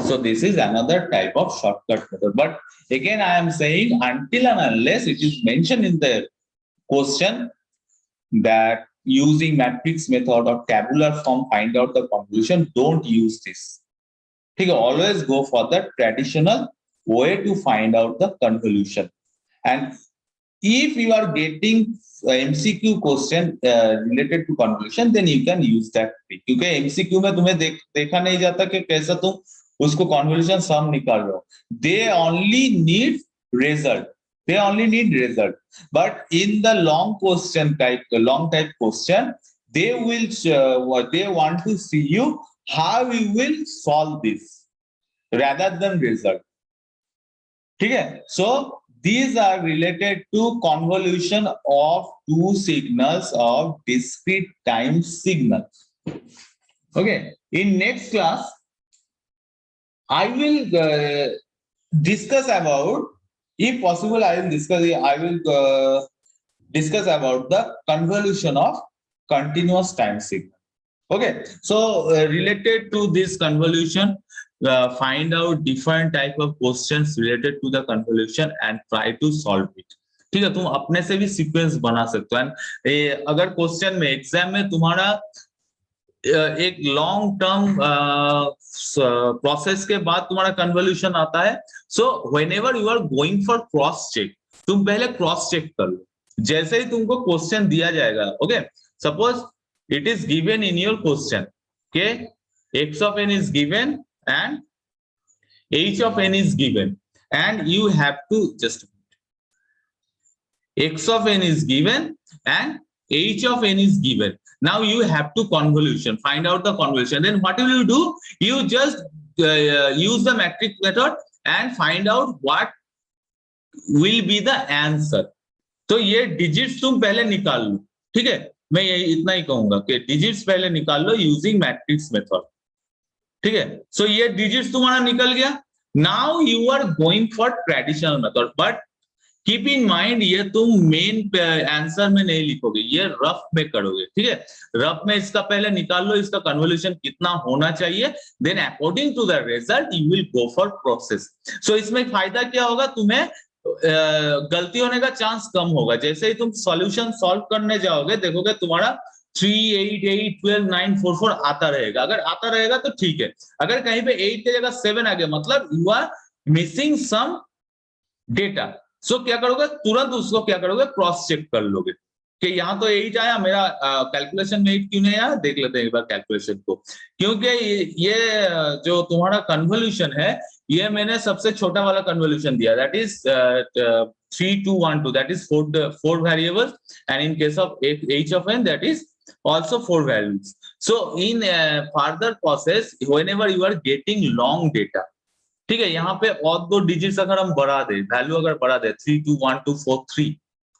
A: So this is another type of shortcut method. But again, I am saying until and unless it is mentioned in the question that using matrix method or tabular form find out the convolution, don't use this. Okay, always go for the traditional way to find out the convolution. And if you are getting MCQ question related to convolution, then you can use that trick. क्योंकि MCQ में तुम्हें देखा नहीं जाता कि कैसा तुम उसको convolution sum निकाल रहे हो. They only need result. They only need result. But in the long type question, they want to see you how you will solve this rather than result. ठीक है? So these are related to convolution of two signals of discrete time signals. Okay, in next class, I will discuss about, if possible, I will discuss about the convolution of continuous time signal. Okay, so related to this convolution, find out different type of questions related to the convolution and try to solve it. ठीक है, तुम अपने से भी sequence बना सकते हो. And अगर क्वेश्चन में एग्जाम में तुम्हारा एक लॉन्ग टर्म प्रोसेस के बाद तुम्हारा कन्वोल्यूशन आता है, so whenever you are going for cross check, तुम पहले क्रॉस चेक कर लो. जैसे ही तुमको क्वेश्चन दिया जाएगा, okay, suppose it is given in your question. Okay, x of n is given and h of n is given, and you have to just x of n is given and h of n is given. Now you have to convolution, find out the convolution. Then what will you do? You just use the matrix method and find out what will be the answer. तो ये digits तुम पहले निकाल लो, ठीक है, मैं ये इतना ही कहूंगा कि डिजिट्स पहले निकाल लो यूजिंग मैट्रिक्स मेथड, ठीक है. सो ये डिजिट्स तुम्हारा निकल गया. Now you are going for traditional method, but keep in mind ये तुम मेन आंसर में नहीं लिखोगे, ये रफ में करोगे, ठीक है. रफ में इसका पहले निकाल लो इसका कन्वोल्यूशन कितना होना चाहिए, then according to the result you will go for process. So इसमें फायदा क्या होगा, तुम्हें गलती होने का चांस कम होगा. जैसे ही तुम सॉल्यूशन सॉल्व करने जाओगे देखोगे तुम्हारा 3, 8, 8, 12, 9, 4, 4 आता रहेगा. अगर आता रहेगा तो ठीक है, अगर कहीं पे 8 की जगह 7 आ गया मतलब you are missing some data. So क्या करोगे, तुरंत उसको क्या करोगे, क्रॉस चेक कर लोगे कि यहाँ तो 8 आया, मेरा कैलकुलेशन में 8 क्यों नहीं आया, देख लेते हैं एक बार कैलकुलेशन को. क्योंकि ये जो तुम्हारा कन्वोल्यूशन है ये मैंने सबसे छोटा वाला कन्वोल्यूशन दिया, that is 3, 2, 1, 2, that is 4 variables, and in case of h of n that is also 4 values. So in further process whenever you are getting long data, ठीक है, यहाँ पे और 2 डिजिट्स अगर हम बढ़ा दे, वैल्यू अगर बढ़ा दे 3, 2, 1, 2, 4, 3,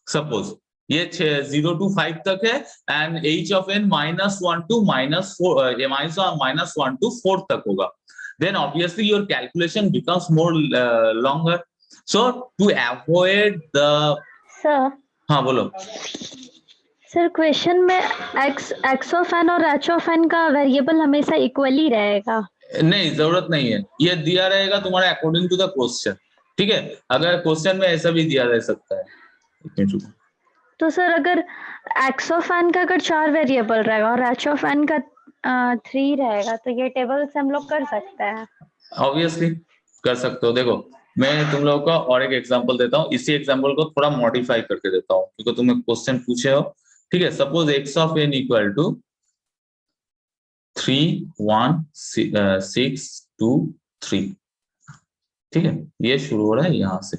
A: सपोज ये 0 to 5 तक है and h of n -1 to -1 to 4 तक होगा, then obviously your calculation becomes more longer. So to avoid the
B: sir
A: हाँ बोलो.
B: सर क्वेश्चन में x ऑफ n और h ऑफ n का वेरिएबल हमेशा इक्वली रहेगा?
A: नहीं, जरूरत नहीं है, ये दिया रहेगा तुम्हारा अकॉर्डिंग टू द क्वेश्चन, ठीक है. अगर क्वेश्चन में ऐसा भी दिया रह सकता है.
B: तो सर अगर x ऑफ n का अगर 4 वेरिएबल रहेगा और h ऑफ n का 3 रहेगा तो ये टेबल से हम लोग कर सकते हैं?
A: ऑब्वियसली कर सकते हो. देखो मैं तुम लोगों का और एक एग्जांपल देता हूँ, इसी एग्जांपल को थोड़ा मॉडिफाई करके देता हूँ क्योंकि तुमने क्वेश्चन पूछे हो, ठीक है. Suppose x of n equal to 3, 1, 6, 2, 3, ठीक है, ये शुरू हो रहा है यहाँ से,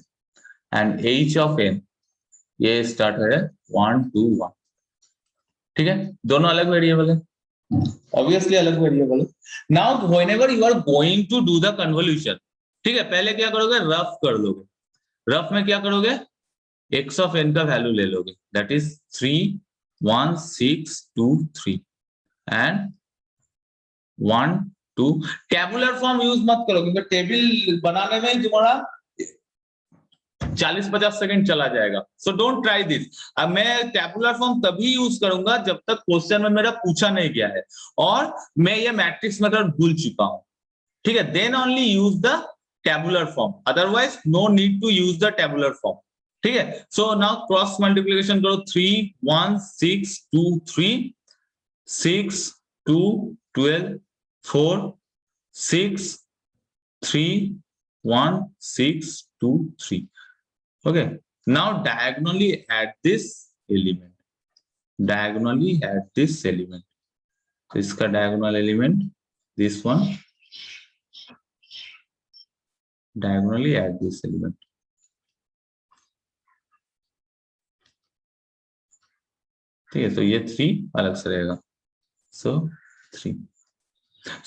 A: एंड h ऑफ n ये स्टार्ट है 1, 2, 1, ठीक है. दोनों अलग वेरिएबल है, ऑब्वियसली अलग वेरिएबल है. Now whenever you are going to do the convolution, ठीक है, पहले क्या करोगे, रफ कर लोगे. रफ में क्या करोगे, x ऑफ n का वैल्यू ले लोगे, that is 3, 1, 6, 2, 3 and 1, 2. Tabular form use मत करो क्योंकि टेबल बनाने में ही तुम्हारा 40-50 सेकंड चला जाएगा. So don't try this. अब मैं टेबुलर फॉर्म तभी यूज करूंगा जब तक क्वेश्चन में मेरा पूछा नहीं गया है और मैं ये मैट्रिक्स मेथड भूल चुका हूं, ठीक है, then only use the tabular form, otherwise no need to use the tabular form, ठीक है. सो नाउ क्रॉस मल्टीप्लिकेशन करो, 3, 1, 6, 2, 3, 6, 2, 12, 4, 6, 3, 1, 6, 2, 3. Okay, now diagonally add this element. Diagonally add this element. So इसका diagonal element, this one. Diagonally add this element. ठीक है, तो ये 3 अलग से रहेगा. So 3.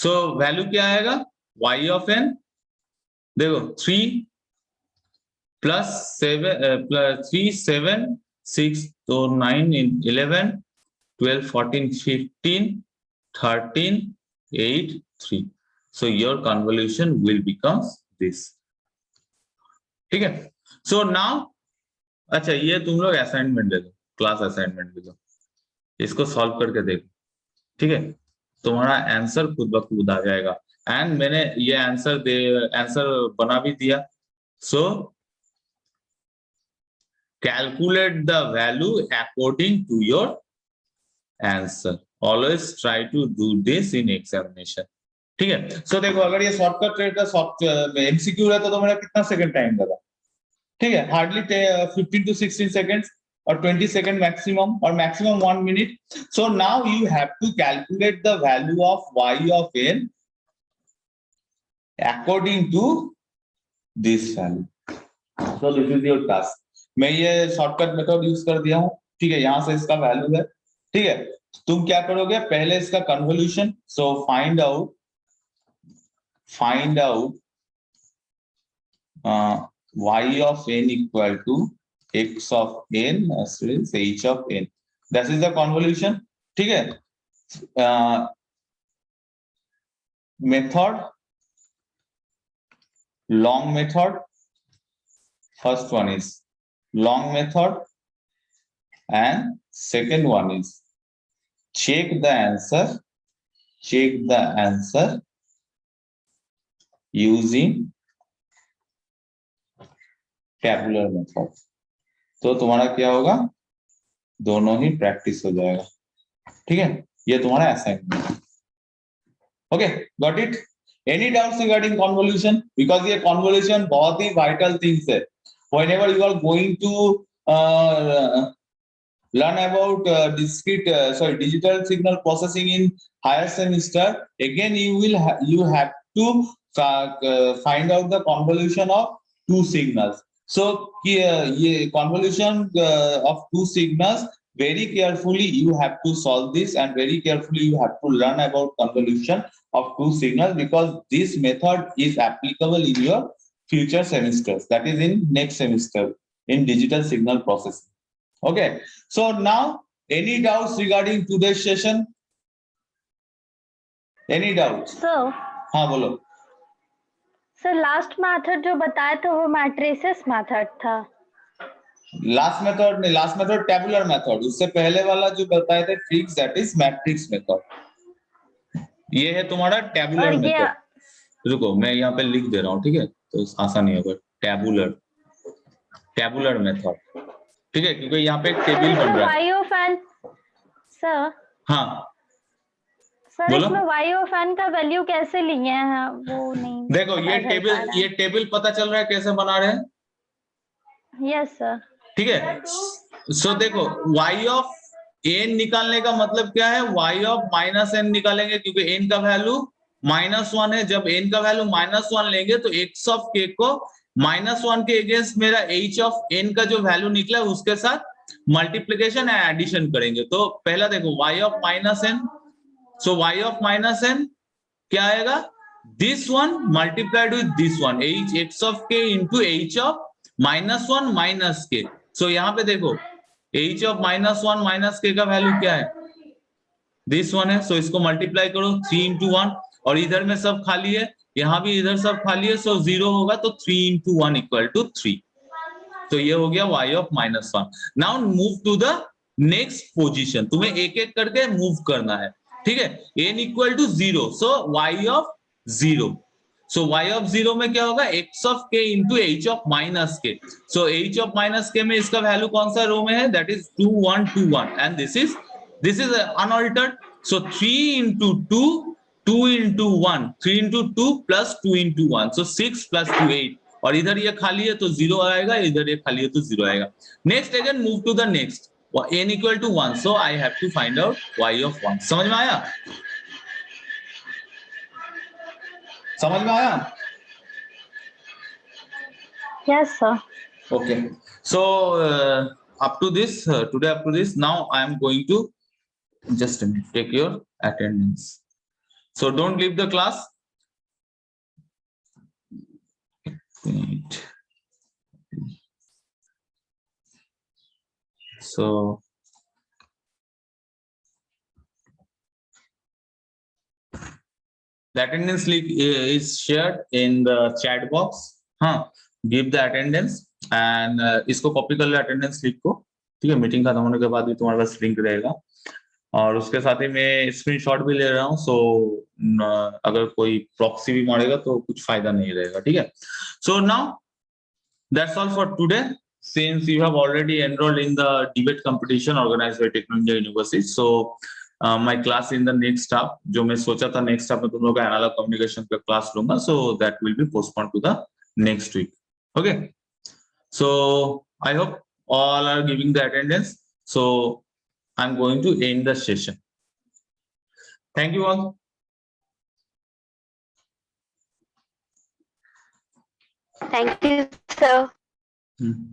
A: So वैल्यू क्या आएगा, y of n, देखो 3 plus 7 plus 3, 7, 6, so 9, 11, 12, 14, 15, 13, 8, 3. So your convolution will become this. ठीक है. So now अच्छा ये तुम लोग असाइनमेंट दे दो, क्लास असाइनमेंट दे दो, इसको सॉल्व करके देखो, ठीक है, तुम्हारा आंसर खुद ब खुद आ जाएगा. एंड मैंने ये आंसर बना भी दिया. सो calculate the value according to your answer. Always try to do this in examination. ठीक है. सो देखो अगर ये शॉर्टकट रहेगा, एमसीक्यू रहता तो मेरा कितना सेकंड टाइम लगा, ठीक है, hardly 15 to 16 seconds. or 20 second maximum or maximum 1 minute. So now you have to calculate the value of y of n according to this value. So this is your task. मैं ये shortcut method use कर दिया हूं, ठीक है, यहां से इसका वैल्यू है, ठीक है। तुम क्या करोगे, पहले इसका convolution, so find out y of n equal to x of n is h of n. That is the convolution, ठीक है। Method, long method, first one is long method and second one is check the answer using tabular method। तो तुम्हारा क्या होगा, दोनों ही practice हो जाएगा, ठीक है। ये तुम्हारा assignment, okay, got it. Any doubts regarding convolution, because ये कन्वोल्यूशन बहुत ही वाइटल थिंग्स है। Whenever you are going to learn about digital signal processing in higher semester, again you have to find out the convolution of two signals. So ये convolution of two signals, very carefully you have to solve this and very carefully you have to learn about convolution of two signals, because this method is applicable in your future semesters, that is in next semester in digital signal processing. Okay, so now any doubts regarding today's session? Any doubts?
B: So,
A: हाँ बोलो।
B: Sir last method जो बताया था वो matrices method था।
A: Last method नहीं, last method tabular method, उससे पहले वाला जो बताए थे fix, that is matrix method. ये है तुम्हारा टेबुलर मेथड। रुको मैं यहाँ पे लिख दे रहा हूँ, ठीक है, तो आसानी होगा। टेबुलर मेथड, ठीक है, क्योंकि यहाँ पे एक टेबल बन रहा है।
B: y of n सर,
A: हाँ
B: सर इसमें y of n का वैल्यू कैसे लिए हैं वो नहीं
A: देखो, ये टेबल पता चल रहा है कैसे बना रहे हैं?
B: यस सर,
A: ठीक है। सो देखो, y ऑफ n निकालने का मतलब क्या है, y ऑफ माइनस n निकालेंगे, क्योंकि n का वैल्यू -1 है। जब n का वैल्यू -1 लेंगे तो x ऑफ k को -1 के अगेंस्ट मेरा h ऑफ n का जो वैल्यू निकला है उसके साथ मल्टीप्लिकेशन या एडिशन करेंगे। तो पहला देखो y of -n, so y of -n क्या आएगा, this one multiplied with this one, x of k into h of -1 minus k। सो यहाँ पे देखो h ऑफ -1 k का वैल्यू क्या है, दिस वन है। सो इसको मल्टीप्लाई करो 3 into 1, और इधर में सब खाली है, यहाँ भी इधर सब खाली है, सो 0 होगा, तो 3 into 1 equal to 3। तो ये हो गया y of -1। Now move to the next position, तुम्हें एक एक करके मूव करना है, ठीक है। n equal to 0, so y of 0, so y of 0 में क्या होगा, x of k into h of -k। So h of -k में इसका वैल्यू कौन सा रो में है, that is 2 1 2 1, and this is unaltered. So 3 into 2, 2 into 1, 3 into 2 plus 2 into 1, so 6 plus 2 8, और इधर ये खाली है तो 0 आएगा, इधर ये खाली है तो 0 आएगा। Next again move to the next, n equal to 1, so I have to find out y of 1। समझ में आया? समझ में आया?
B: Yes sir.
A: Okay, so up to this today, up to this, now I am going to just a minute, take your attendance, so don't leave the class। So the attendance link is shared in the chat box। हाँ, give the attendance and इसको copy कर लो attendance link को, ठीक है। Meeting खत्म होने के बाद भी तुम्हारे पास लिंक रहेगा, और उसके साथ ही मैं स्क्रीनशॉट भी ले रहा हूँ। सो अगर कोई प्रॉक्सी भी मारेगा तो कुछ फायदा नहीं रहेगा, ठीक है। So now that's all for today, since you have already enrolled in the debate competition organised by Techno India University. So my class in the next half, जो मैं सोचा था नेक्स्ट हाफ में तुम लोग का एनालॉग कम्युनिकेशन का class लूंगा, so that will be postpone to the next week. Okay, so I hope all are giving the attendance. So I'm going to end the session. Thank you all.
C: Thank you, sir.
A: Hmm.